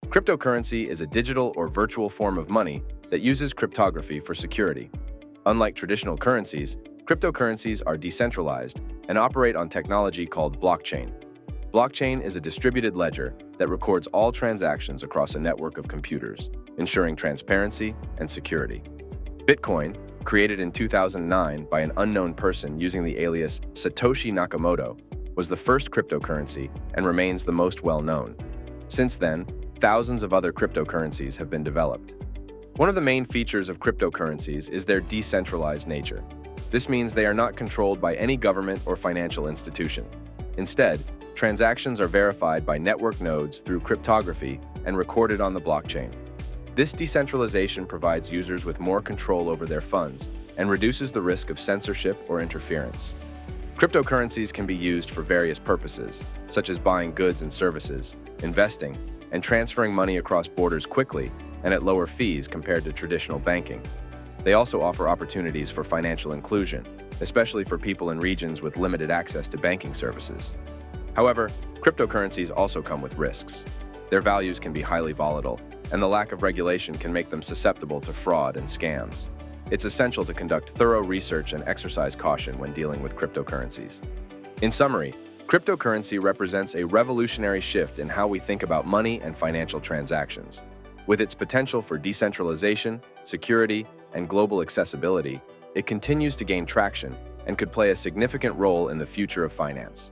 Cryptocurrency is a digital or virtual form of money that uses cryptography for security. Unlike traditional currencies, cryptocurrencies are decentralized and operate on technology called blockchain. Blockchain is a distributed ledger that records all transactions across a network of computers, ensuring transparency and security. Bitcoin, created in 2009 by an unknown person using the alias Satoshi Nakamoto, was the first cryptocurrency and remains the most well-known. Since then, thousands of other cryptocurrencies have been developed. One of the main features of cryptocurrencies is their decentralized nature. This means they are not controlled by any government or financial institution. Instead, transactions are verified by network nodes through cryptography and recorded on the blockchain. This decentralization provides users with more control over their funds and reduces the risk of censorship or interference. Cryptocurrencies can be used for various purposes, such as buying goods and services, investing, and transferring money across borders quickly and at lower fees compared to traditional banking. They also offer opportunities for financial inclusion, especially for people in regions with limited access to banking services. However, cryptocurrencies also come with risks. Their values can be highly volatile, and the lack of regulation can make them susceptible to fraud and scams. It's essential to conduct thorough research and exercise caution when dealing with cryptocurrencies. In summary, cryptocurrency represents a revolutionary shift in how we think about money and financial transactions. With its potential for decentralization, security, and global accessibility, it continues to gain traction and could play a significant role in the future of finance.